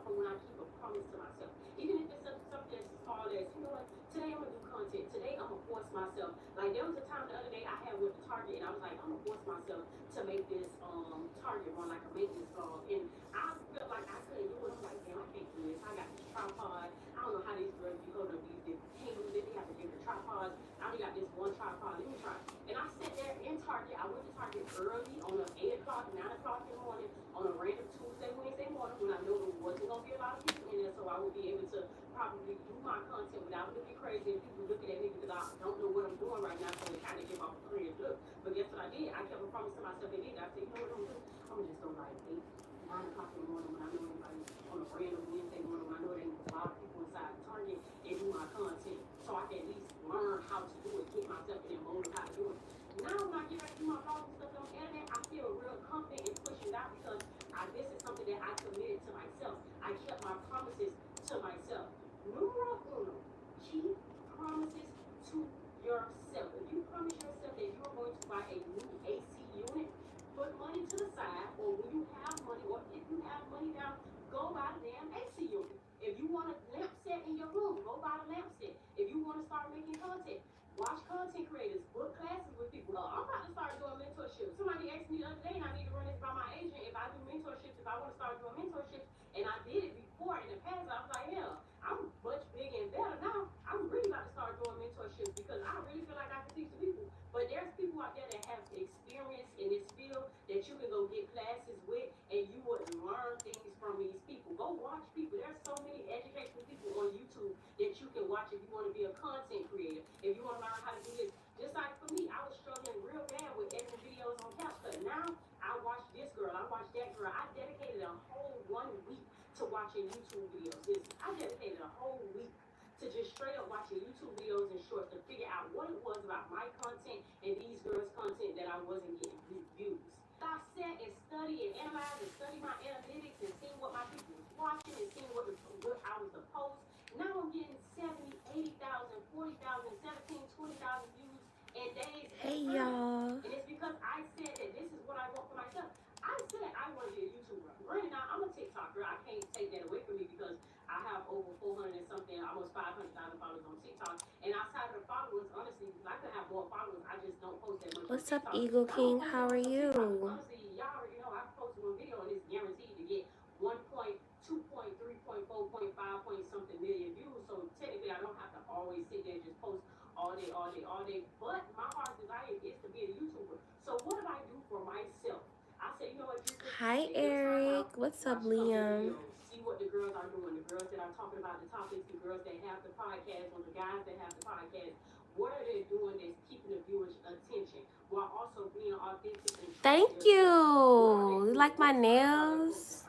start from when I keep a promise to myself. Even if it's something as small as, you know what, today I'm gonna do content. Today I'm gonna force myself. Like there was a time the other day I had with the Target and I was like, I'm gonna force myself to make this Target run like a maintenance vlog. And I felt like I couldn't do it. I'm like, damn, I can't do this. I got this tripod. I don't know how these girls be holding up these cables. They have the different tripods. I only got this one tripod. Let me try. And I sat there in Target. I went to Target early on a 8 o'clock, 9 o'clock in the morning on a random Tuesday, Wednesday morning when I know there wasn't going to be a lot of people in there, so I would be able to probably do my content without looking crazy and people looking at me because I don't know what I'm doing right now, so it kind of give off a creative look. But guess what I did? I kept a promise to myself and did. I said, you know what I'm going to do? I'm going to just go like 8, 9 o'clock in the morning when I know everybody on a random Wednesday morning when I know there ain't a lot of people inside Target and do my content so I can at least learn how to do it, get myself in the mode of how to do it. Now when I get back to my vlogs and stuff on the internet, I feel real confident in pushing it out because this is something that I committed to myself. I kept my promises to myself. Numero uno, keep promises to yourself. If you promise yourself that you're going to buy a new AC unit, put money to the side, or when you have money, or if you have money now, go buy the damn AC unit. If you want a lamp set in your room, go buy the lamp set. If you want to start making content, watch content creators, book classes with people. I'm about to start doing mentorship. Somebody asked me the other day, and I need to run this by my agent, if I do mentorships, if I want to start doing mentorships, and I did it before in the past. I was like, yeah, I'm much bigger and better now. I'm really about to start doing mentorships because I really feel like I can teach the people. But there's people out there that have experience in this field that you can go get classes with, and you would learn things from these people. Go watch people. There's so many educational people on YouTube that you can watch if you want to be a content creator. If you want to learn how to do this, just like for me, I was struggling real bad with editing videos on CapCut. Now I watch this girl, I watch that girl. I dedicated a whole 1 week to watching YouTube videos. I dedicated a whole week to just straight up watching YouTube videos and shorts to figure out what it was about my content and these girls' content that I wasn't getting views. I sat and studied and analyzed and studied my analytics and seeing what my people was watching and seeing what I was to post. Now I'm getting 70, 80,000, 40,000, 17, 20,000 views in days. Hey y'all. And it's because I said that this is what I want for myself. I said I want to be a YouTuber. Granted, now I'm a TikToker. I can't take that away from me because I have over 400 and something, almost 500,000 followers on TikTok. And outside of the followers, honestly, I could have more followers. I just don't post that much. What's up, Eagle King? How are you? Honestly, y'all already know I posted one video and it's guaranteed to get 1 point, 2 point, 3 point, 4 point, 5 point something million views. So technically, I don't have to always sit there and just post all day, all day, all day. But my heart's desire is to be a YouTuber. So what do I do for myself? I say, you know what? Hi, Eric. What's up, Liam? See what the girls are doing. The girls that are talking about the topics, the girls that have the podcast, or the guys that have the podcast. What are they doing that's keeping the viewers' attention while also being authentic? And thank you. You like my nails?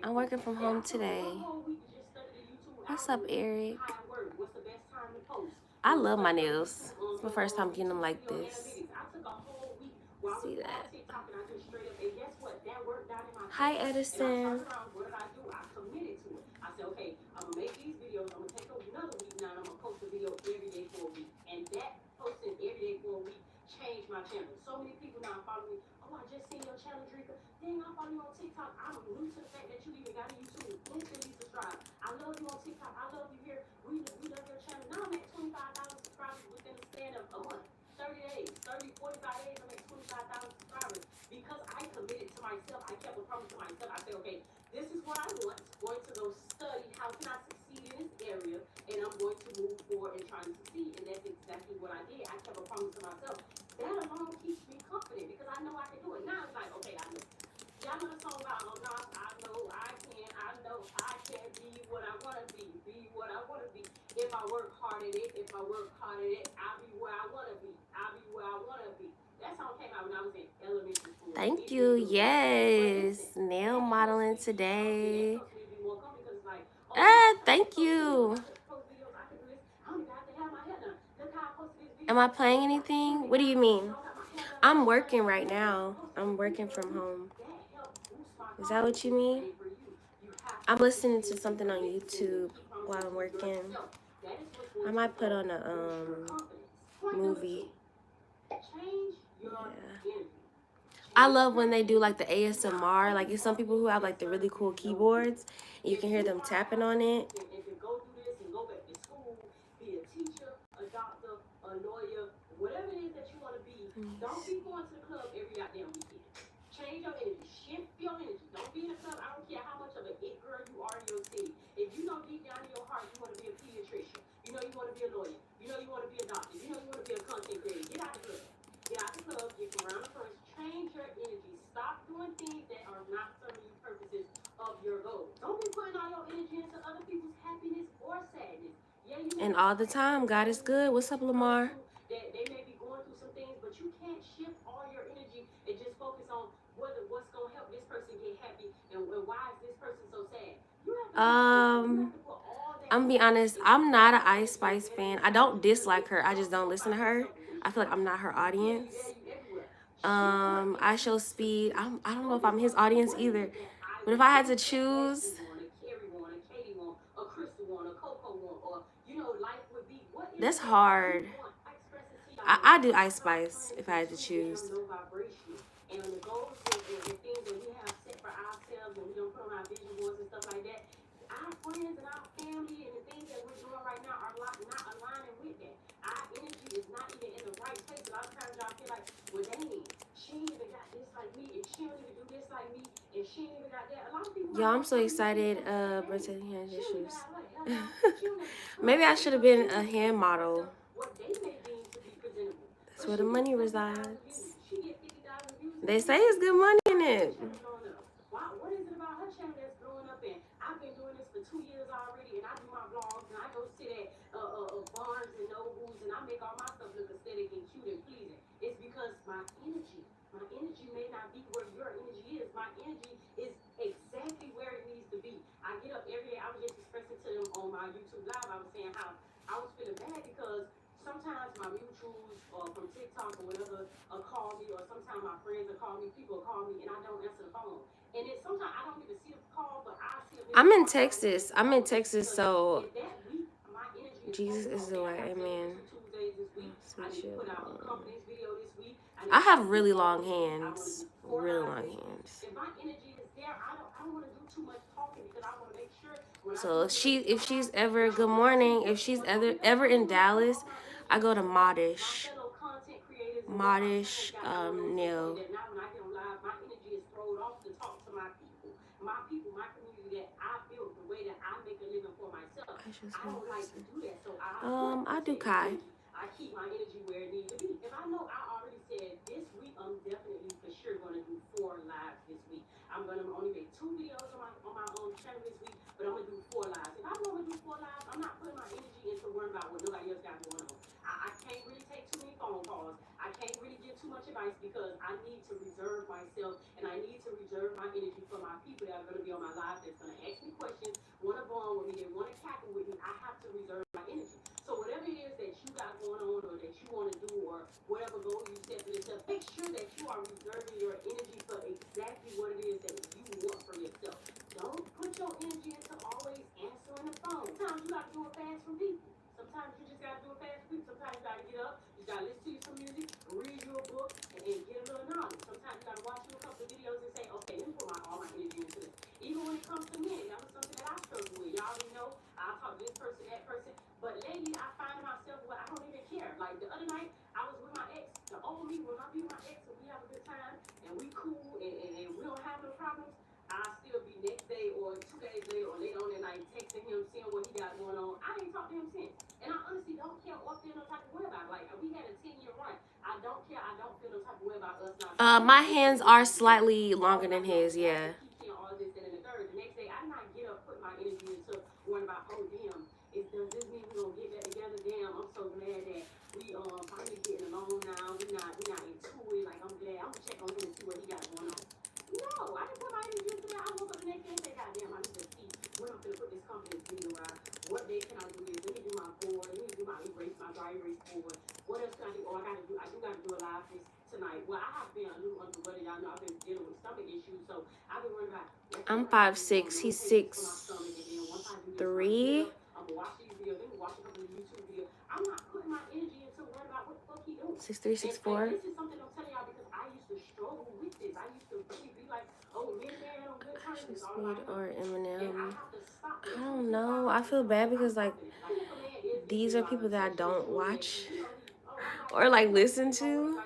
I'm working from home today. What's up, Eric? I love my nails. It's my first time getting them like this. See that? Hi, Edison. I said, okay, I'm gonna make these videos. I'm gonna take another week now, and I'm gonna post a video every day for a week. And that posting every day for a week changed my channel. So many people now follow me. Oh, I just seen your channel, Drika. Dang, I follow you on TikTok. I'm new to the fact that you even got a YouTube. Make sure you subscribe. I love you on TikTok. I love you here. We love your channel. Now I'm at 25,000 subscribers within the span of a month. 30 days, 30, 45 days, I'm at 25,000 subscribers because I committed to myself. I kept a promise to myself. I said, okay, this is what I want. Going to go study how can I succeed in this area, and I'm going to move forward and try to succeed. And that's exactly what I did. I kept a promise to myself. That alone keeps me confident because I know I can do it. Now it's like, okay, I know. Y'all know the song about I know I can be what I want to be what I want to be. If I work hard at it, I'll be where I want to be. I'll be where I want to be. That song came out when I was in elementary school. Thank you. Yes. Nail modeling today. Thank you. Am I playing anything? What do you mean? I'm working right now. I'm working from home. Is that what you mean? I'm listening to something on YouTube while I'm working. I might put on a movie. Yeah. I love when they do like the ASMR. Like it's some people who have like the really cool keyboards. And you can hear them tapping on it. And go do this and go back to school, be a teacher, a doctor, a lawyer, whatever it is that you want to be. Don't be going to the club every goddamn weekend. Change your energy. Shift your energy. Don't be in the club. I don't care how much of an it girl you are in your city. If you know deep down in your heart you want to be a pediatrician, you know you want to be a lawyer, you know you want to be a doctor, you know you want to be a content creator, get out the club. Get out the club, get around the friends, change your energy. Stop doing things that are not serving you purposes of your goals. Don't be putting all your energy into other people's happiness or sadness. Yeah, you And all the time, God is good. What's up, Lamar? That they may be going through some things, but you can't shift all your energy and just focus on what's gonna help this person get happy and why is this person so sad. You have to put all that. I'm gonna be honest, I'm not an Ice Spice fan. I don't dislike her. I just don't listen to her. I feel like I'm not her audience. I Show Speed. I don't know if I'm his audience either. But if I had to choose, that's hard. I do Ice Spice if I had to choose. And the goals and things that we have set for ourselves and we don't put on our vision boards and stuff like that, our friends and our family and the things that we're doing right now are not aligning with that. Our energy is not even in the right place. A lot of times y'all feel like, well, dang, she ain't even got this like me, and she don't even do this like me, and she ain't even got that. A lot of people. Y'all, I'm so excited. Brittany hand issues. Maybe I should have been a hand model. That's where the money resides. They say it's good money in it. What is it about her channel that's growing up? And I've been doing this for 2 years already, and I do my vlogs, and I go sit at Barnes and Nobles, and I make all my stuff look aesthetic and cute and pleasing. It's because my energy may not be where your energy is. My energy is exactly where it needs to be. I get up every day. I was just expressing to them on my YouTube live. I was saying how I was feeling bad because sometimes my mutuals or from TikTok or whatever call me, or sometimes my friends will call me, people will call me, and I don't answer the phone. And then sometimes I don't even see the call, but I see a I'm in Texas. So Jesus is the way. Amen. I have really long hands. Really long hands. So if she's ever, good morning, if she's ever in Dallas, I go to Modish nail. My people, my community that I built, the way that I make a living for myself. I don't like to do that, so I do Kai. I keep my energy where it needs to be. If I know, I already said this week I'm definitely for sure going to do 4 lives this week. I'm going to only make 2 videos on my own channel this week, but I'm going to do 4 lives. If I know I'm going to do 4 lives, I'm not putting my energy into worrying about what nobody else got going on. I can't really take too many phone calls. I can't really give too much advice because I need to reserve myself and I need to reserve my energy for my people that are going to be on my live, that's going to ask me questions, want to bond with me, they want to cackle with me. I have to reserve my energy. So whatever it is that you got going on or that you want to do or whatever goal you set for yourself, make sure that you are reserving your energy for exactly what it is that you want for yourself. Don't put your energy into always answering the phone. Sometimes you got to do a fast from people. Sometimes you just got to do a fast from people. Sometimes you got to get up, you got to listen to some music, read you a book, and get a little knowledge. Sometimes you got to watch you a couple of videos and say, okay, let me put all my energy into this. Even when it comes to men, that was something that I struggle with. Y'all already know, I'll talk to this person, that person. But lately, I find myself where I don't even care. Like the other night, I was with my ex, the old me, when I be with my ex and we have a good time and we cool and we don't have no problems, I'll still be next day or 2 days later or later on that night texting him, seeing what he got going on. I ain't talked to him since. And I honestly don't care or feel no type of way about it. Like, we had a 10-year run. I don't care. I don't feel no type of way about us not. My hands are slightly longer than his, yeah. All this and the third. The next day, I not get up, put my energy into worrying about, oh, damn, does this mean we're going to get back together? Damn, I'm so glad that we finally getting along now. We not into it. Like, I'm glad. I'm going to check on him and see what he got going on. No, I didn't put my energy into that. I woke up the next day and said, God damn, I need to see when I'm going to put this confidence video out. What day can I do this? Let me do my board. Let me do my erase, my dry erase board. What else can I do? Oh, I do got to do a live this tonight. Well, I have been a little underwater. Y'all know I've been dealing with stomach issues, so I've been worried about. I'm 5'6", he's 6'3". I'm watching these videos. Let me watch a couple of YouTube videos. I'm not putting my energy into worrying about what the fuck he doing. 6'3", 6'4". This is something I'm telling y'all because I used to struggle with this. Speed or Eminem. I don't know. I feel bad because like these are people that I don't watch or like listen to.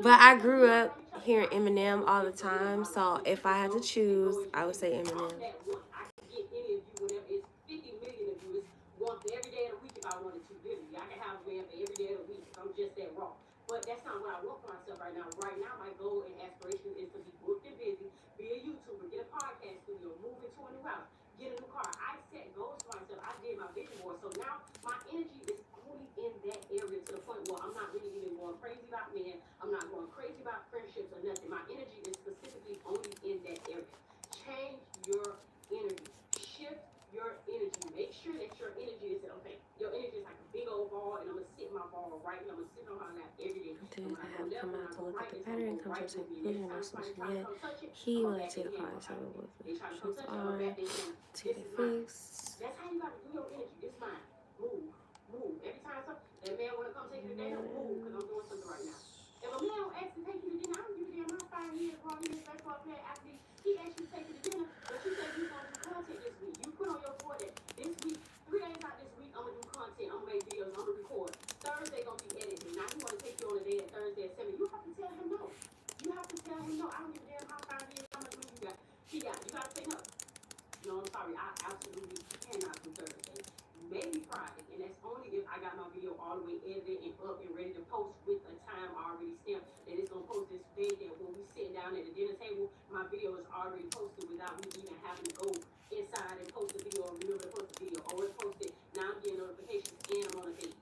But I grew up hearing Eminem all the time, so if I had to choose, I would say Eminem. Every day of the week if I wanted to, literally. I can have a man for every day of the week. I'm just that raw. But that's not what I want for myself right now. Right now, my goal and aspiration is to be booked and busy, be a YouTuber, get a podcast studio, move into a new house, get a new car. I set goals for myself. I did my vision board. So now my energy is only in that area to the point where I'm not really even going crazy about men. I'm not going crazy about friendships or nothing. My energy is specifically only in that area. Change your energy. Shift your energy. Make sure that your energy is okay. Your energy is like a big old ball, and I'm gonna sit my ball right, and I'm gonna sit on my lap every day. Dude, I have come out to look at the pattern, come to a conclusion, no solution yet. He will let take the car, so with the shoes on, to get fixed. That's how you gotta do your energy. It's mine. Move, move. Every time that man wanna come take you to dinner, move, because I'm doing something right now. If a man don't ask to take you to dinner, I don't give a damn. I'm 5 years grown, he's a basketball player, athlete. He asked you to take you to dinner, but you said you gonna do content this week. You put on your board that this week, 3 days out this week, I'm gonna do content, I'm gonna make videos, I'm gonna record. Thursday gonna be editing. Now he wanna take you on a day at Thursday at 7. You have to tell him no. You have to tell him no. I don't give a damn how 5 years, how much money you got. He got. You gotta say no. No, I'm sorry. I absolutely cannot do Thursday. Maybe Friday, and that's only if I got my video all the way edited and up and ready to post with a time already stamped that it's gonna post this day. That when we sit down at the dinner table, my video is already posted without me even having to go inside and post the video or remember to post the video. Or it's posted. Now I'm getting notifications and I'm on a date.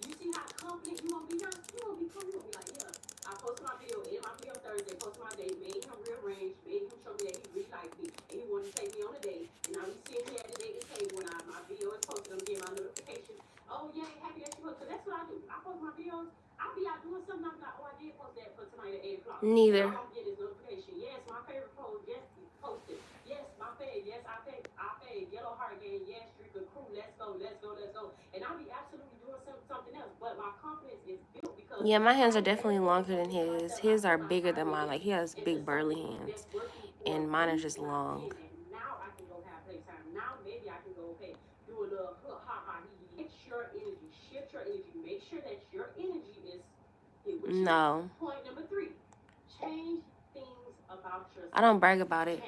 You see how confident you won't be now? You won't be cool. You won't be like, yeah, I posted my video, edited my video Thursday, posted my date, made him rearrange, made him show me that he really liked me, and he wanted to take me on a date. And now he's sitting here at the dating table when my video is posted, I'm getting my notifications. Oh, yeah, happy that you post. Because that's what I do. I post my videos. I'll be out doing something. I'm like, oh, I did post that for tonight at 8 o'clock. Neither. I'm getting this notification. Yes, my favorite post. Yes, posted. Yes, my fave. Yes, I fave. Yellow heart game. Yes, Streaker crew. Let's go, let's go, let's go. And I'll be absolutely doing something else. But my confidence is built because... Yeah, my hands are definitely longer than his. His are bigger than mine. Like, he has big, burly hands. And mine are just long. Now I can go have playtime. Now maybe I can go, okay, do a little ha-ha. It's your energy. Shift your energy. Make sure that your energy is... No. Point number 3. Change things about yourself. I don't brag about it.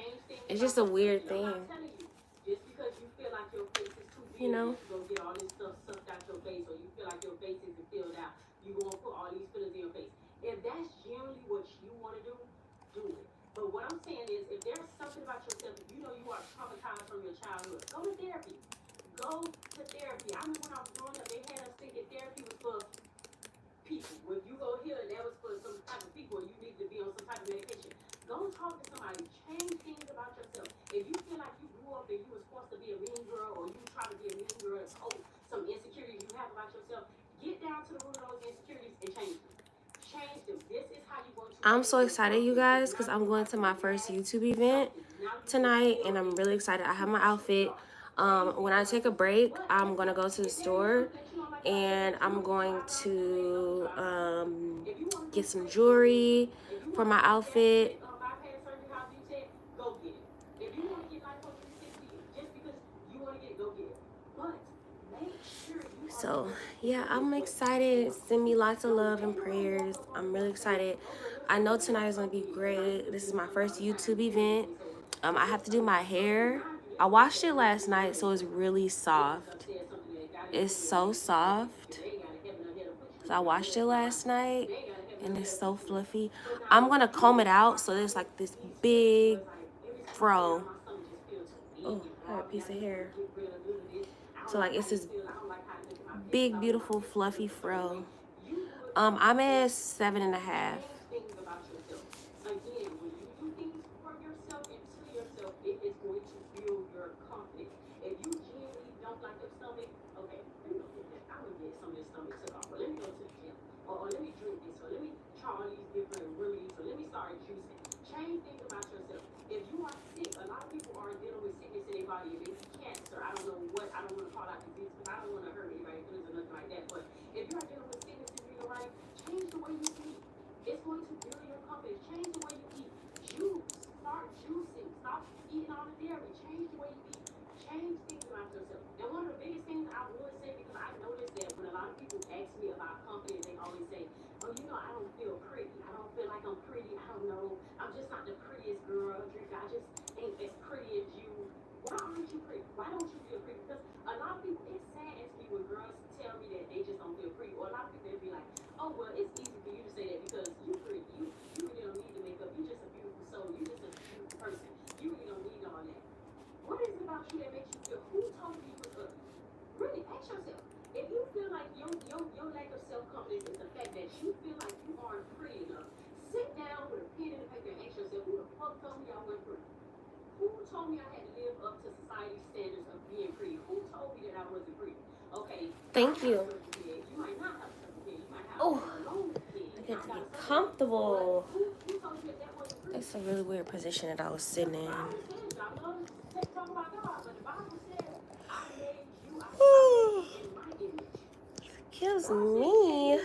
It's just a weird thing. I'm telling you, just because you feel like your face is too big, you know, you go get all this stuff sucked out your face, or you feel like your face isn't filled out, you gonna put all these fillers in your face. If that's generally what you want to do it. But what I'm saying is, if there's something about yourself, if you know you are traumatized from your childhood, go to therapy. Go to therapy. I remember when I was growing up, they had us think that therapy was for people. When you go here, that was for some type of people, you need to be on some type of medication. Go talk to somebody. Change things about yourself. If you feel like you grew up and you was forced to be a mean girl, or you try to be a mean girl and some insecurities you have about yourself, get down to the root of those insecurities and change them. Change them. This is how you going to... I'm so excited, you guys, because I'm going to my first YouTube event tonight, and I'm really excited. I have my outfit. When I take a break, I'm going to go to the store, and I'm going to get some jewelry for my outfit. So, yeah, I'm excited. Send me lots of love and prayers. I'm really excited. I know tonight is going to be great. This is my first YouTube event. I have to do my hair. I washed it last night, so it's really soft. It's so soft. So I washed it last night, and it's so fluffy. I'm going to comb it out, so there's like this big fro. Oh, I have a piece of hair. So, like, it's this big, beautiful, fluffy fro. I'm at 7.5. Change things about yourself. If you are sick, a lot of people are dealing with sickness in their body. It may be cancer. I don't know what. I don't want to call out disease because I don't want to hurt anybody's feelings or nothing like that. But if you are dealing with sickness in your body, change the way you eat. It's going to build your confidence. Change the way you eat. Juice. Start juicing. Stop eating all oh, well, it's easy for you to say that because you pretty. You really don't need the makeup. You just a beautiful soul. You just a beautiful person. You really don't need all that. What is it about you that makes you feel? Who told you was ugly? Really, ask yourself. If you feel like your lack of self-confidence is the fact that you feel like you aren't pretty enough, sit down with a pen and a paper and ask yourself, who the fuck told me I wasn't pretty? Who told me I had to live up to society's standards of being pretty? Who told me that I wasn't pretty? Okay. Thank you. You might not have a certain head. You might have Oh, a long head. I get to get comfortable. That's a really weird position that I was sitting in. Excuse me.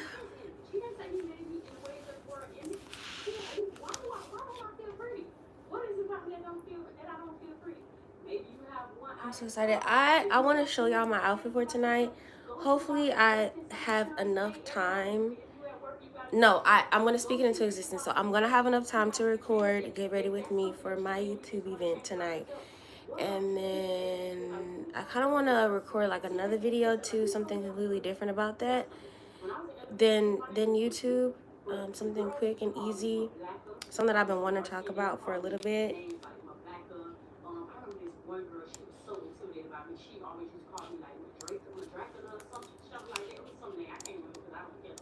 I'm so excited. I want to show y'all my outfit for tonight. Hopefully I have enough time. No, I'm going to speak it into existence. So I'm going to have enough time to record, get ready with me for my YouTube event tonight. And then I kind of want to record like another video too, something completely different about that than YouTube. Something quick and easy, something that I've been wanting to talk about for a little bit. She always used to call me like Dracula or something like that. It was something I can't remember because I don't care.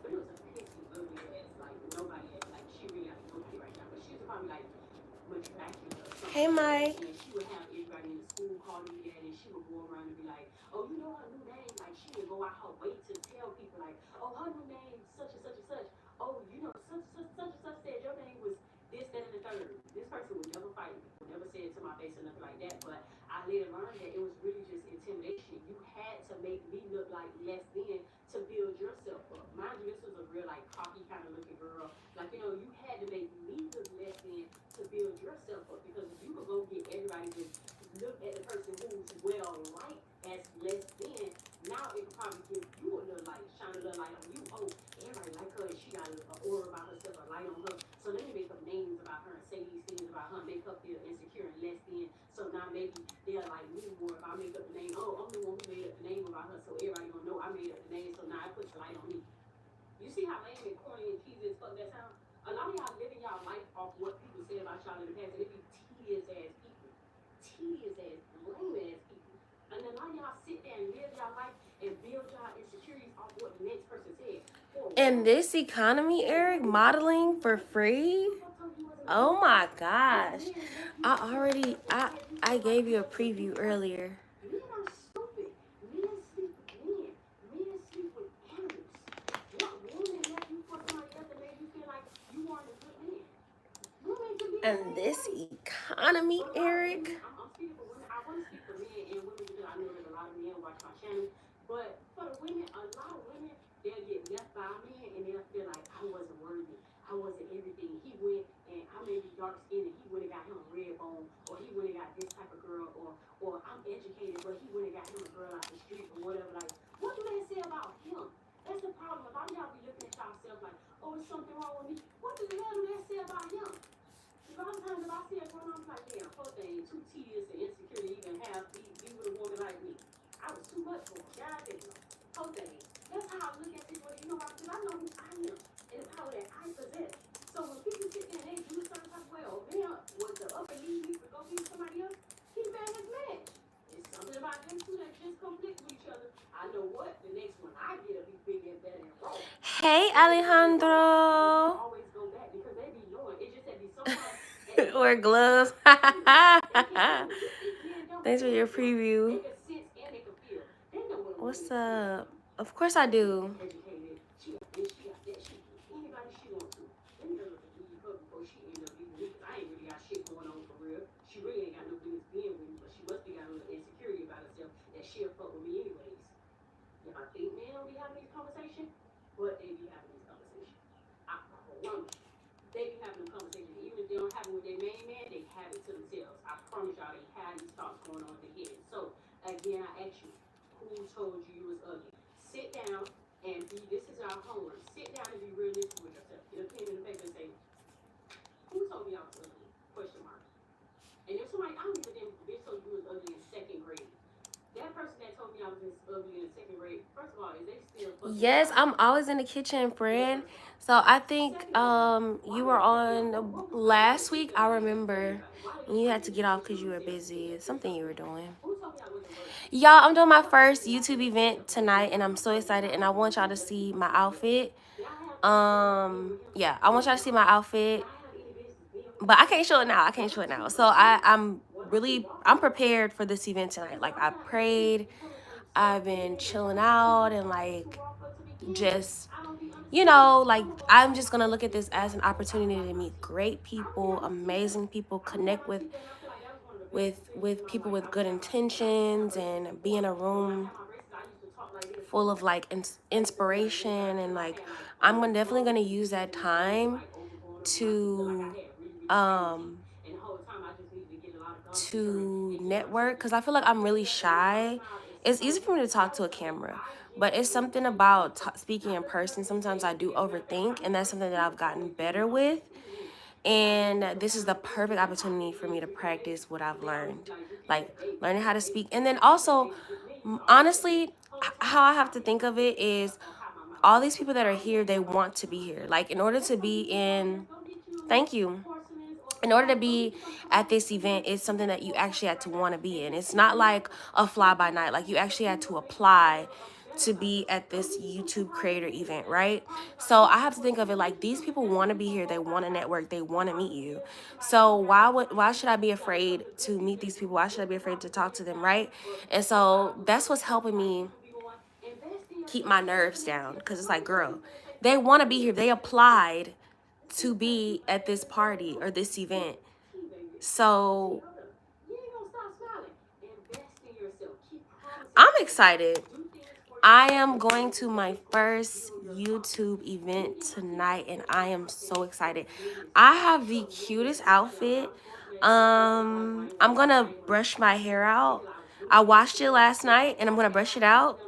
But it was a pissy, ugly ass, like nobody had, like she really has no kid right now. But she used to call me like Dracula or something. Hey, Mike. And she would have everybody in the school calling me that, and she would go around and be like, oh, you know her new name? Like she would go out her way to tell people like, oh, her new name such and such and such. Oh, you know, such and such said your name was this, that, and the third. This person would never fight me, would never say it to my face or nothing like that. But I later learned that it was really just intimidation. You had to make me look like less than to build yourself up. Mind you, this was a real like cocky kind of looking girl. Like, you know, you had to make me look less than to build yourself up, because if you could go get everybody to look at the person who's well liked as less than, now it could probably give you a little light, shine a little light on you. Oh, everybody like her and she got an aura about herself, a light on her. So let me make up names about her and say these things about her, make her feel insecure and less than. So now maybe they'll like me more if I make up the name. Oh, I'm the one who made up the name about her, so everybody gonna know I made up the name. So now it puts a light on me. You see how lame and corny and cheesy as fuck that sound? A lot of y'all living y'all life off what people said about y'all in the past, and it be tedious ass people, lame ass people. And a lot of y'all sit there and live y'all life and build y'all insecurities off what the next person said. In this economy, Eric, modeling for free? Oh my gosh. I gave you a preview earlier. Men are stupid. Men sleep with men. Men sleep with animals. What woman let you for somebody else that made you feel like you weren't a good man? Women can be. And this economy, Eric. I'm speaking for women. I want to speak for men and women because I know there's a lot of men watch my channel. But for the women, a lot of women, they'll get left by a man and they'll feel like I wasn't worthy. I wasn't everything. He went and I may be dark skinned and he went and got him a red bone, or he went and got this type of girl, or I'm educated but he went and got him a girl out the street or whatever. Like, what do they say about him? That's the problem. A lot of y'all be looking at yourself like, oh, there's something wrong with me. What the hell do they say about him? A lot of times if I see a girl, I'm like, damn, poor thing, too tedious and insecure to even have be with a woman like me. I was too much for him. God damn, poor thing. That's how I look at people. You know why? Because I know who I am and the power that I possess. So when people sit there and they do a certain type of way, oh man, was the upper lead me to go be somebody else? He bad his match. It's something about them two that just conflict with each other. I know what the next one I get will be big and better and wrong. Hey Alejandro. Always go back because they be knowing. It just be sometimes. Or gloves. Thanks for your preview. What's up? Of course I do. But they be having these conversations. I promise you. They be having a conversation. Even if they don't have it with their main man, they have it to themselves. I promise y'all they have these thoughts going on in their head. So, again, I ask you, who told you you was ugly? Sit down and be, this is our homework. Sit down and be realistic with yourself. Get a pen in the paper and say, who told me I was ugly? Question mark. And if somebody, I don't give a damn if they told you was ugly in second grade. That person that told me I was ugly in second grade, first of all, is they still Yes, I'm always in the kitchen, friend. So I think you were on last week. I remember, and you had to get off because you were busy. It's something you were doing. Y'all, I'm doing my first YouTube event tonight, and I'm so excited. And I want y'all to see my outfit. Yeah, I want y'all to see my outfit, but I can't show it now. I can't show it now. So I'm prepared for this event tonight. Like I prayed. I've been chilling out and like just like I'm just gonna look at this as an opportunity to meet great people, amazing people, connect with people with good intentions, and be in a room full of like inspiration. And like definitely gonna use that time to um network, because I feel like I'm really shy. It's easy for me to talk to a camera, but it's something about speaking in person. Sometimes I do overthink, and that's something that I've gotten better with. And this is the perfect opportunity for me to practice what I've learned, like learning how to speak. And then also, honestly, how I have to think of it is all these people that are here, they want to be here. Like, in order to be in, thank you. In order to be at this event, it's something that you actually had to want to be in. It's not like a fly by night. Like, you actually had to apply to be at this YouTube creator event, right? So I have to think of it like these people want to be here. They want to network. They want to meet you. So why should I be afraid to meet these people? Why should I be afraid to talk to them, right? And so that's what's helping me keep my nerves down, because it's like, girl, they want to be here. They applied to be at this party or this event. So I'm excited. I am going to my first YouTube event tonight, and I am so excited. I have the cutest outfit. I'm gonna brush my hair out. I washed it last night, and I'm gonna brush it out.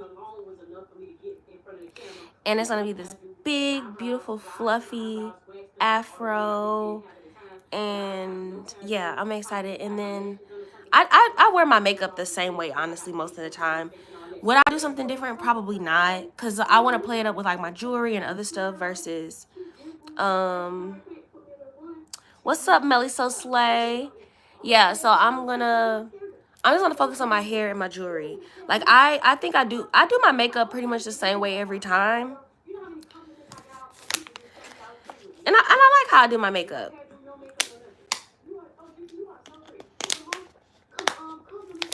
And it's gonna be this big, beautiful, fluffy afro. And yeah, I'm excited. And then I wear my makeup the same way, honestly, most of the time. Would I do something different? Probably not, because I want to play it up with like my jewelry and other stuff versus what's up, Melly So Slay? Yeah, so I'm just gonna focus on my hair and my jewelry. Like I think I do my makeup pretty much the same way every time. And I like how I do my makeup.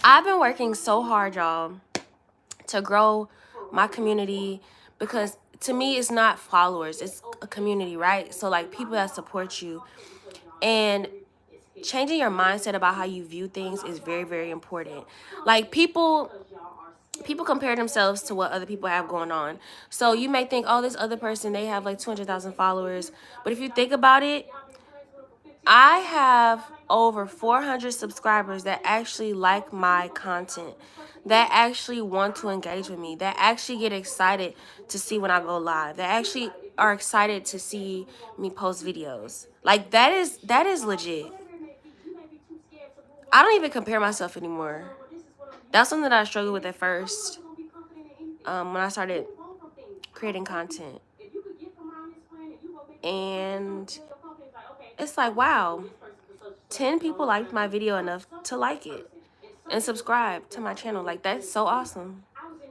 I've been working so hard, y'all, to grow my community, because to me it's not followers, it's a community, right? So like people that support you, and changing your mindset about how you view things is very, very important. Like people compare themselves to what other people have going on. So you may think, oh, this other person, they have like 200,000 followers. But if you think about it, I have over 400 subscribers that actually like my content, that actually want to engage with me, that actually get excited to see when I go live, that actually are excited to see me post videos. Like that is legit. I don't even compare myself anymore. That's something that I struggled with at first, when I started creating content. And it's like, wow, 10 people liked my video enough to like it and subscribe to my channel. Like, that's so awesome.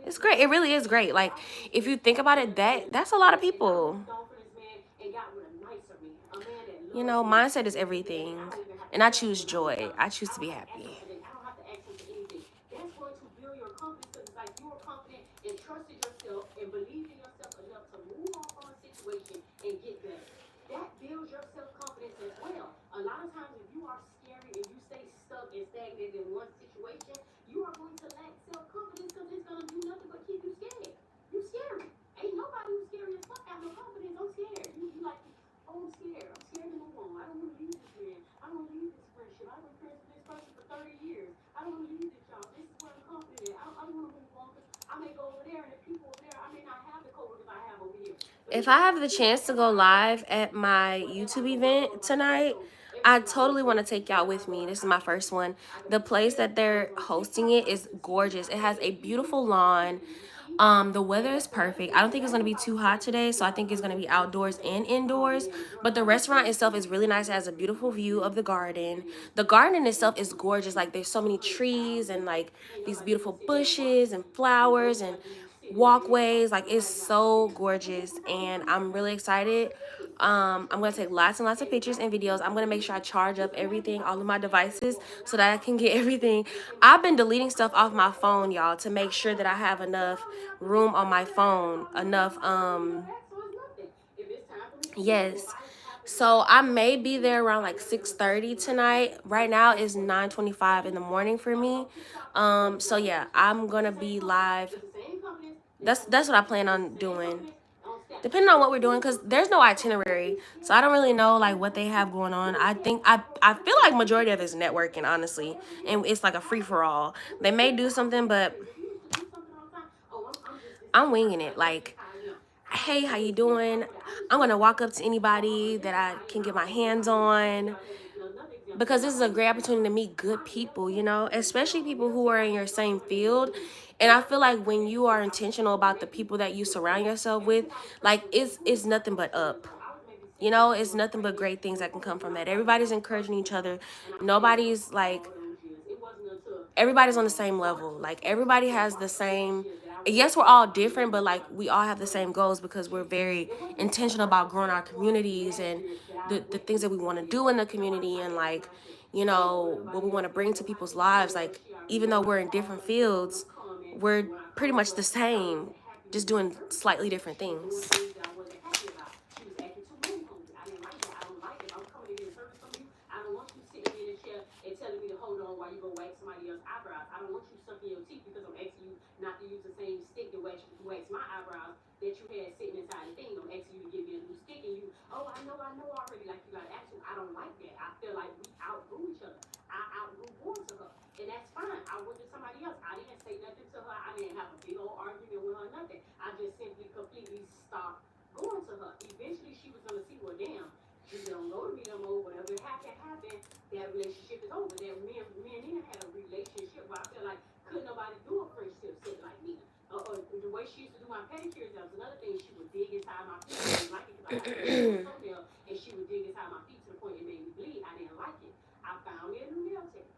It's great. It really is great. Like, if you think about it, that's a lot of people. Mindset is everything. And I choose joy. I choose to be happy. If I have the chance to go live at my YouTube event tonight, I totally want to take y'all with me. This is my first one. The place that they're hosting it is gorgeous. It has a beautiful lawn. The weather is perfect. I don't think it's gonna be too hot today, so I think it's gonna be outdoors and indoors. But the restaurant itself is really nice. It has a beautiful view of the garden. The garden itself is gorgeous. Like there's so many trees and like these beautiful bushes and flowers and walkways. Like it's so gorgeous, and I'm really excited. I'm gonna take lots and lots of pictures and videos. I'm gonna make sure I charge up everything, all of my devices, so that I can get everything. I've been deleting stuff off my phone, y'all, to make sure that I have enough room on my phone, enough yes. So I may be there around like 6:30 tonight. Right now it's 9:25 in the morning for me. So yeah, I'm gonna be live. That's what I plan on doing, depending on what we're doing, because there's no itinerary, so I don't really know like what they have going on. I think I feel like majority of it is networking, honestly, and it's like a free-for-all. They may do something, but I'm winging it. Like, hey, how you doing? I'm gonna walk up to anybody that I can get my hands on, because this is a great opportunity to meet good people, you know, especially people who are in your same field. And I feel like when you are intentional about the people that you surround yourself with, like it's nothing but up. You know, it's nothing but great things that can come from that. Everybody's encouraging each other. Nobody's like, everybody's on the same level. Like everybody has the same, yes, we're all different, but like we all have the same goals, because we're very intentional about growing our communities and the things that we want to do in the community, and like, you know, what we want to bring to people's lives. Like, even though we're in different fields, we're pretty much the same, just doing slightly different things. While you go wax somebody else's eyebrows. I don't want you sucking your teeth because I'm asking you not to use the same stick to wax my eyebrows that you had sitting inside the thing. I'm asking you to give me a new stick, and you, oh, I know already. Like you got to ask you. I don't like that. I feel like we outgrew each other. I outgrew going to her, and that's fine. I went to somebody else. I didn't say nothing to her. I didn't have a big old argument with her. Nothing. I just simply completely stopped going to her. Eventually, she was gonna see, well, damn, she don't go to me no more. Whatever happened. That relationship is over. That me and Nina had a relationship where I feel like couldn't nobody do a friendship set like Nina. The way she used to do my pedicures, that was another thing. She would dig inside my feet. I didn't like it because I had a toenail, and she would dig inside my feet to the point it made me bleed. I didn't like it. I found me a new nail tech,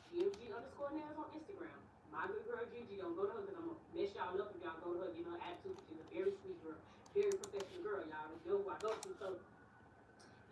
GMG_nails on Instagram. My good girl Gigi, don't go to her because I'm gonna mess y'all up if y'all go to her. Give her attitude. She's a very sweet girl, very professional girl. Y'all know who I go to. So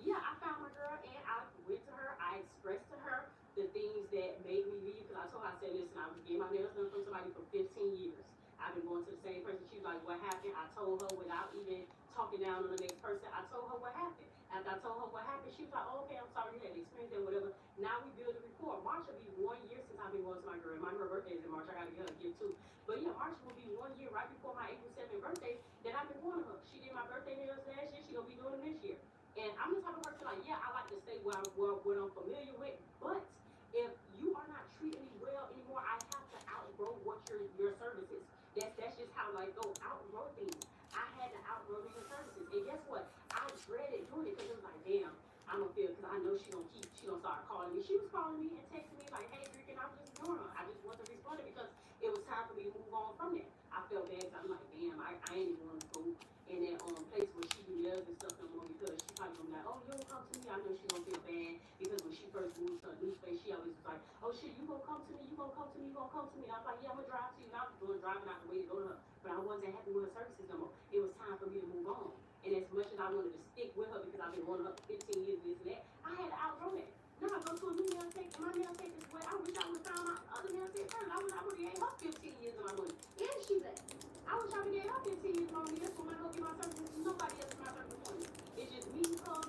yeah, I found my girl and I went to her. I expressed to her the things that made me leave, because I told her, I said, listen, I was getting my nails done from somebody for 15 years. I've been going to the same person. She's like, what happened? I told her without even talking down on the next person. I told her what happened. After I told her what happened, she was like, oh, okay, I'm sorry you had the experience and whatever. Now we build a rapport. March will be 1 year since I've been going to my girl. My girl birthday is in March. I gotta get her a gift too. But yeah, March will be 1 year right before my April 7th birthday that I've been going to her. She did my birthday nails last year. She gonna be doing them this year. And I'm the type of person like, yeah, I like to stay where I'm familiar with, but if you are not treating me well anymore, I have to outgrow what your services. That's just how I go, outgrow things. I had to outgrow your services. And guess what? I dreaded doing it because it was like, damn, I'm gonna feel, because I know she gonna start calling me. She was calling me and texting me like, hey, Rick, and I was just ignoring her. I just wasn't responding because it was time for me to move on from that. I felt bad because I'm like, damn, I ain't even want to go in that place where she do nails and stuff no more, because she probably gonna be like, oh, you don't come to me. I know she gonna feel bad because when she first moved to a new space, she always was like, oh shit, you gonna come to me, you gonna come to me, you gonna come to me. And I was like, yeah, I'm gonna drive to you. And I was driving out the way to go to her, but I wasn't happy with her services no more. It was time for me to move on. And as much as I wanted to stick with her because I've been wanting her for 15 years, this and that, I had to outgrow that. Now I go to a new nail tech, and my nail tech is where I wish I would have found my other nail tech first. I would have gave her 15 years of my money. And she left. I was trying to get her 15 years of my money. That's when I go get my services. Nobody else is my service for me. It's just me, her,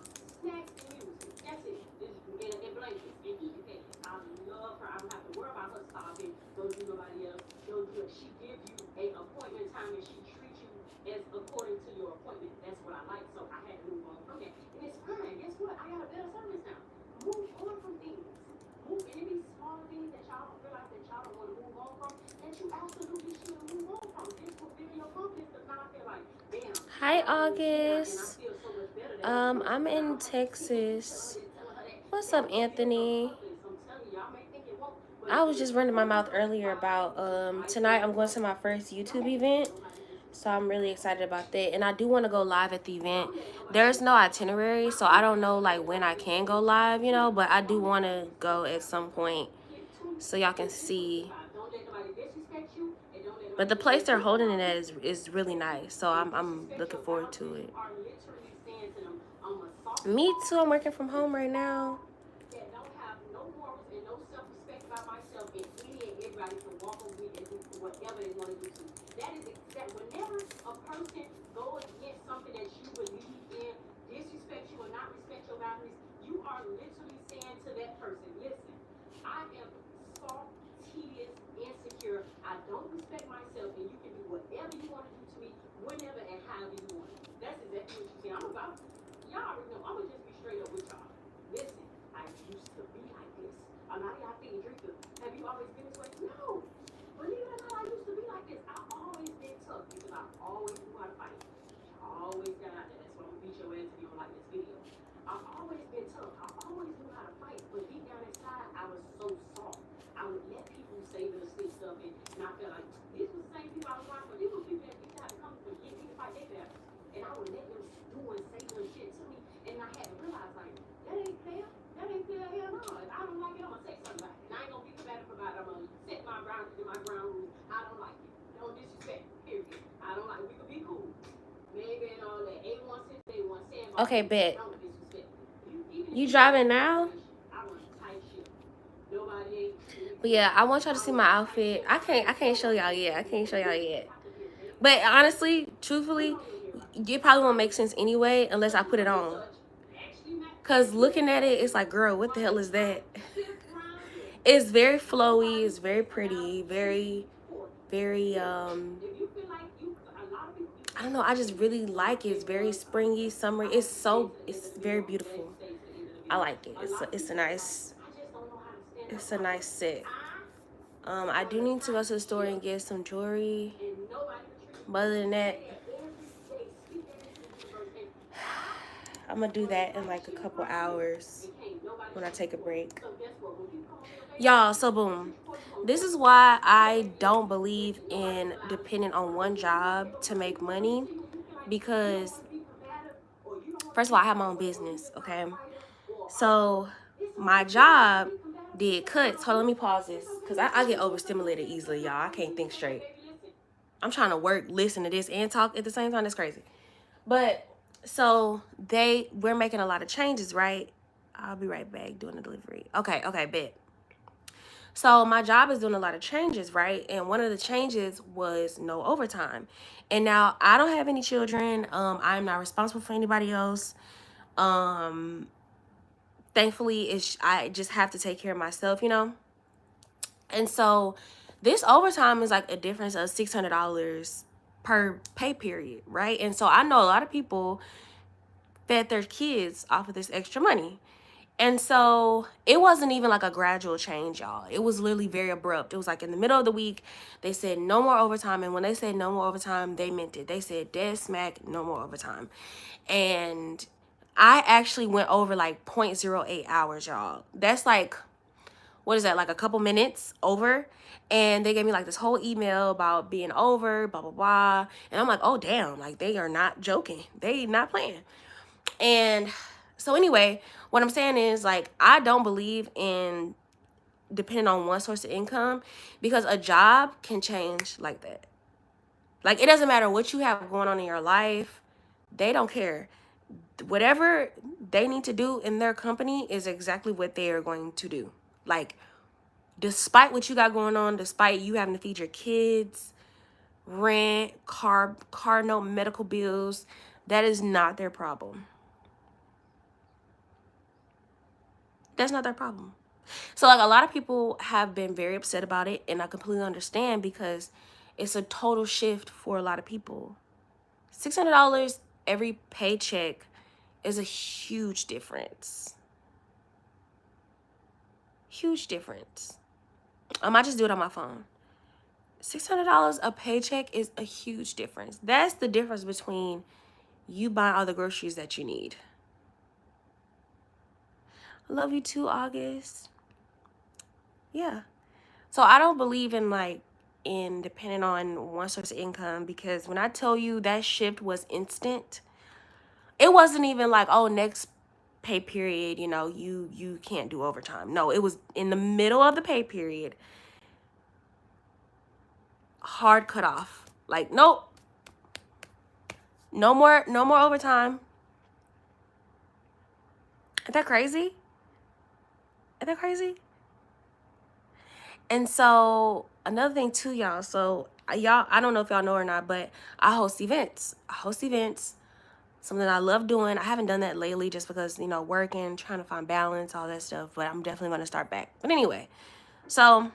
snacks, and music. That's it. And blankets and eating cake. I love her. I don't have to worry about her stopping. Don't do nobody else. Don't do it. She gives you an appointment time, and she treats you as according to your appointment. That's what I like. So I had to move on from that. And it's fine. Guess what? I got a better service now. Move on from things. Move, and it be small things that y'all don't realize that y'all don't want to move on from, that you absolutely should move on from. This will build your confidence, because now I feel like, damn. Hi, August. I'm in Texas. What's up, Anthony? I was just running my mouth earlier about tonight I'm going to my first YouTube event. So I'm really excited about that. And I do want to go live at the event. There's no itinerary, so I don't know like when I can go live, you know, but I do want to go at some point so y'all can see. But the place they're holding it at is really nice. So I'm looking forward to it. Me too. I'm working from home right now. That don't have no morals and no self-respect about myself, and any and everybody can walk over me and do whatever they want to do to me. That is that whenever a person goes against something that you believe in, disrespect you or not respect your boundaries, you are literally saying to that person, listen, I am soft, tedious, insecure. I don't respect myself, and you can do whatever you want to do to me, whenever and however you want. That's exactly what you're saying. I'm about, y'all already know, I'm going to just be straight up with y'all. Listen, I used to be like this. I'm not y'all thinking drinker. Have you always been this way? No. Believe it or not, I used to be like this. I've always been tough because I always knew how to fight. I always got out there. That's why I'm gonna beat your ass if you don't like this video. I've always been tough. I always knew how to fight. But deep down inside, I was so soft. I would let people say little slick stuff and I felt like these was the same people I was around for. These were people that used to have to come and get me to fight their battles. And I would let them do and say little shit to me. And I had to realize like, that ain't fair. That ain't fair. Hell no. If I don't like it, I'm gonna say something about it. And I ain't gonna be combative about it. I'm gonna set my ground rules. I don't like it. Don't disrespect. Period. I don't like it. We could be cool. Maybe and all that. A1 A1 saying. Okay, bet. Don't disrespect. You driving now? I want tight shit. Nobody ain't. But yeah, I want y'all to see my outfit. I can't show y'all yet. I can't show y'all yet. But honestly, truthfully, it probably won't make sense anyway unless I put it on. Cause looking at it, it's like, girl, what the hell is that? It's very flowy, it's very pretty, very, very I don't know, I just really like it. It's very springy, summery. It's very beautiful. I like it. It's a nice set. I do need to go to the store and get some jewelry. But other than that, I'm gonna do that in like a couple hours when I take a break. Y'all, so boom. This is why I don't believe in depending on one job to make money. Because, first of all, I have my own business, okay? So, my job did cuts. Hold on, let me pause this. Because I get overstimulated easily, y'all. I can't think straight. I'm trying to work, listen to this, and talk at the same time. That's crazy. But, so, we're making a lot of changes, right? I'll be right back doing the delivery. Okay, bet. So my job is doing a lot of changes, right? And one of the changes was no overtime. And now I don't have any children. I'm not responsible for anybody else. Thankfully, I just have to take care of myself, you know? And so this overtime is like a difference of $600 per pay period, right? And so I know a lot of people fed their kids off of this extra money. And so it wasn't even like a gradual change, y'all. It was literally very abrupt. It was like in the middle of the week, they said no more overtime. And when they said no more overtime, they meant it. They said dead smack, no more overtime. And I actually went over like 0.08 hours, y'all. That's like, what is that? Like a couple minutes over. And they gave me like this whole email about being over, blah, blah, blah. And I'm like, oh, damn. Like they are not joking. They not playing. And so anyway, what I'm saying is like, I don't believe in depending on one source of income because a job can change like that. Like, it doesn't matter what you have going on in your life. They don't care. Whatever they need to do in their company is exactly what they are going to do. Like, despite what you got going on, despite you having to feed your kids, rent, car note, medical bills, that is not their problem. That's not their problem. So like a lot of people have been very upset about it, and I completely understand because it's a total shift for a lot of people. $600 every paycheck is a huge difference. Huge difference. I might just do it on my phone. $600 a paycheck is a huge difference. That's the difference between you buying all the groceries that you need. I love you too, August. Yeah. So I don't believe in depending on one source of income, because when I tell you that shift was instant, it wasn't even like, oh, next pay period, you can't do overtime. No, it was in the middle of the pay period. Hard cut off. Like, nope. No more overtime. Isn't that crazy? Isn't that crazy? And so another thing too, y'all. So y'all, I don't know if y'all know or not, but I host events. Something I love doing. I haven't done that lately just because, working, trying to find balance, all that stuff. But I'm definitely going to start back. But anyway, so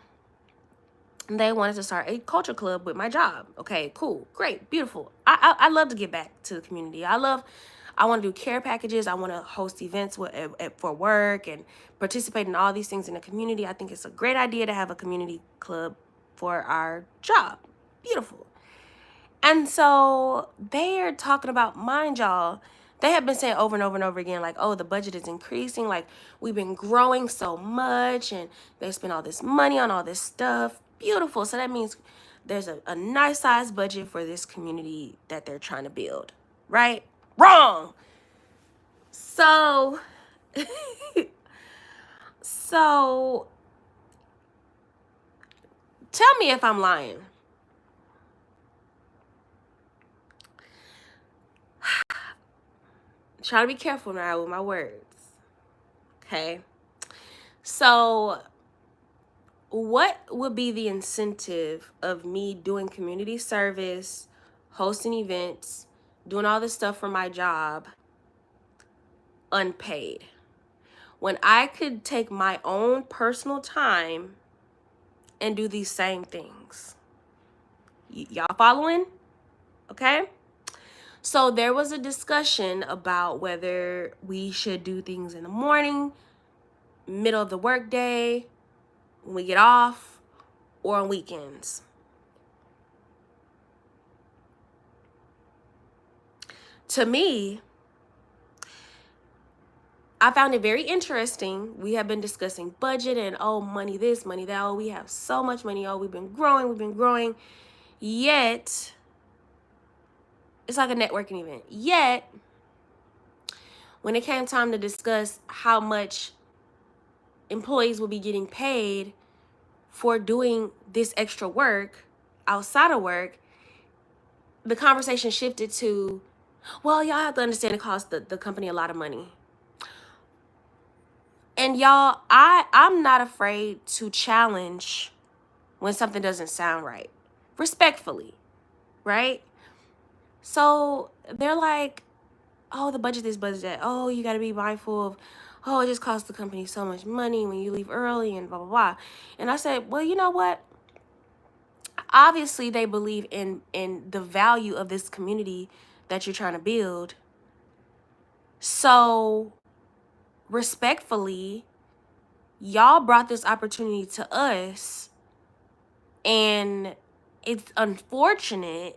they wanted to start a culture club with my job. Okay, cool, great, beautiful. I love to give back to the community. I want to do care packages. I want to host events for work and participate in all these things in the community. I think it's a great idea to have a community club for our job. Beautiful. And so they're talking about, mind y'all, they have been saying over and over and over again, like, oh, the budget is increasing. Like, we've been growing so much and they spend all this money on all this stuff. Beautiful. So that means there's a nice size budget for this community that they're trying to build, right? Wrong. So, so tell me if I'm lying. Try to be careful now with my words. Okay. So what would be the incentive of me doing community service, hosting events, doing all this stuff for my job, unpaid, when I could take my own personal time and do these same things? Y'all following? Okay. So there was a discussion about whether we should do things in the morning, middle of the workday, when we get off, or on weekends. To me, I found it very interesting. We have been discussing budget and, oh, money this, money that. Oh, we have so much money. Oh, we've been growing. Yet, it's like a networking event. Yet, when it came time to discuss how much employees will be getting paid for doing this extra work outside of work, the conversation shifted to, well, y'all have to understand it costs the company a lot of money. And y'all, I'm not afraid to challenge when something doesn't sound right, respectfully, right? So they're like, oh, the budget is budget that. Oh, you got to be mindful of, oh, it just costs the company so much money when you leave early and blah, blah, blah. And I said, well, you know what? Obviously, they believe in the value of this community that you're trying to build. So respectfully, y'all brought this opportunity to us, and it's unfortunate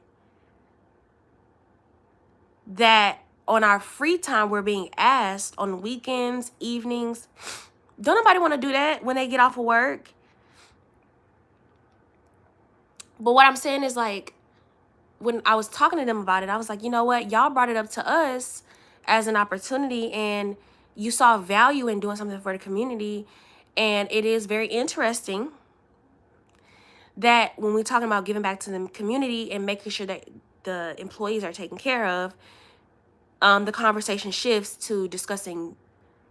that on our free time we're being asked on weekends, evenings. Don't nobody want to do that when they get off of work. But what I'm saying is, like, when I was talking to them about it, I was like, you know what? Y'all brought it up to us as an opportunity, and you saw value in doing something for the community. And it is very interesting that when we're talking about giving back to the community and making sure that the employees are taken care of, the conversation shifts to discussing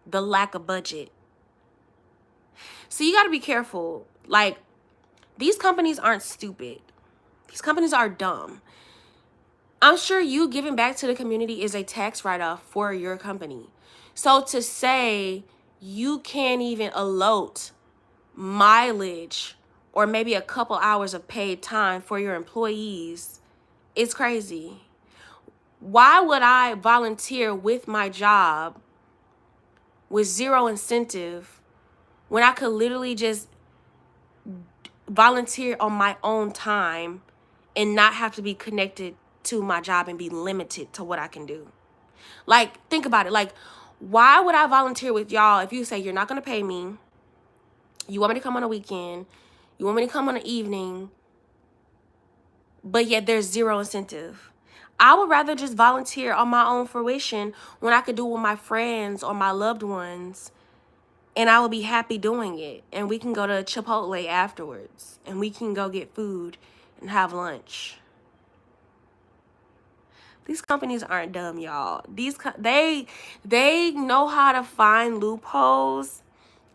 the lack of budget. So you got to be careful. Like, these companies aren't stupid. These companies are dumb. I'm sure you giving back to the community is a tax write-off for your company. So to say you can't even allot mileage or maybe a couple hours of paid time for your employees is crazy. Why would I volunteer with my job with zero incentive when I could literally just volunteer on my own time and not have to be connected to my job and be limited to what I can do? Like, think about it. Like, why would I volunteer with y'all if you say you're not going to pay me, you want me to come on a weekend, You want me to come on an evening, but yet there's zero incentive. I would rather just volunteer on my own fruition when I could do it with my friends or my loved ones, and I would be happy doing it. And we can go to Chipotle afterwards, and we can go get food and have lunch. These companies aren't dumb, y'all. They know how to find loopholes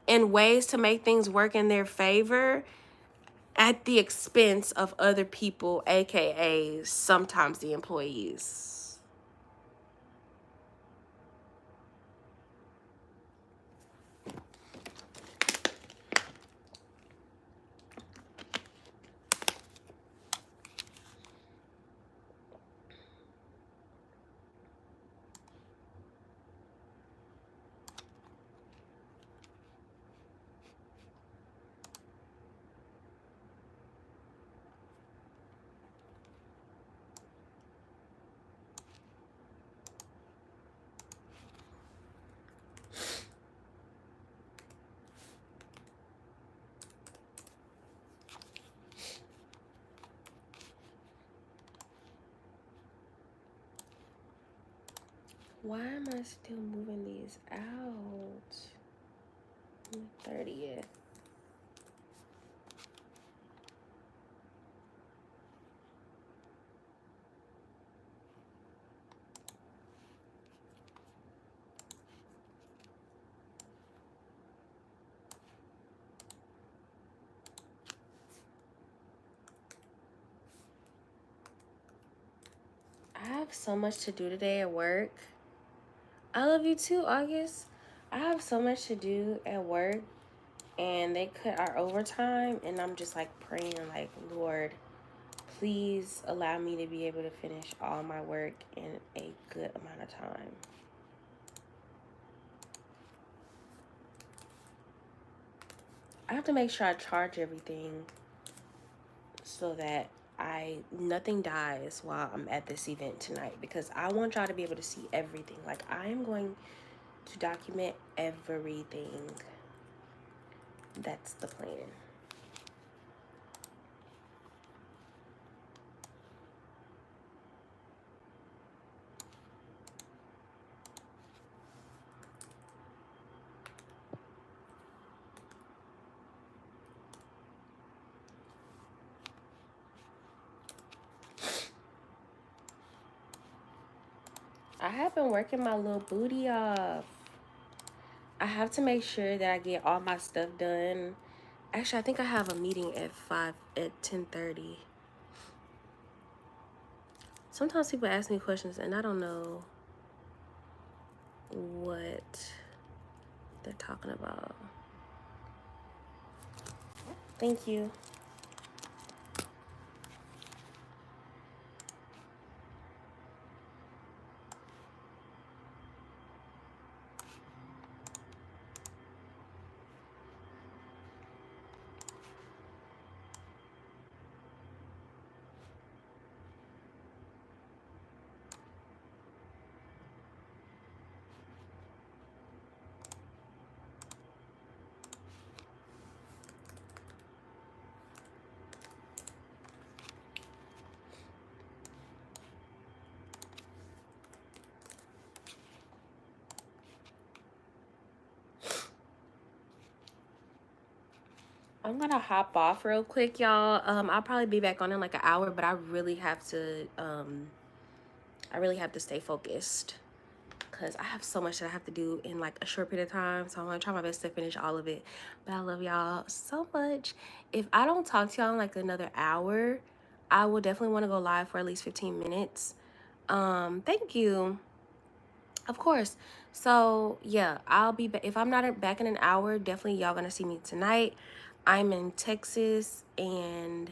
and ways to make things work in their favor at the expense of other people, aka sometimes the employees. Why am I still moving these out? 30th. I have so much to do today at work. I love you too, August. I have so much to do at work, and they cut our overtime, and I'm just like praying, like, Lord, please allow me to be able to finish all my work in a good amount of time. I have to make sure I charge everything so that nothing dies while I'm at this event tonight, because I want y'all to be able to see everything. Like, I am going to document everything. That's the plan. I have been working my little booty off. I have to make sure that I get all my stuff done. Actually, I think I have a meeting at 10:30. Sometimes people ask me questions and I don't know what they're talking about. Thank you. I'm gonna hop off real quick, y'all. I'll probably be back on in like an hour, but I really have to stay focused because I have so much that I have to do in like a short period of time. So I'm gonna try my best to finish all of it. But I love y'all so much. If I don't talk to y'all in like another hour, I will definitely want to go live for at least 15 minutes. Thank you. Of course. So yeah, I'll be back. If I'm not back in an hour, definitely y'all gonna see me tonight. I'm in Texas and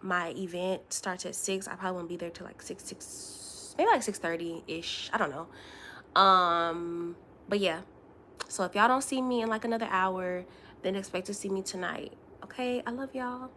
my event starts at 6. I probably won't be there till like 6, maybe like 6:30-ish. I don't know. But yeah. So if y'all don't see me in like another hour, then expect to see me tonight. Okay? I love y'all.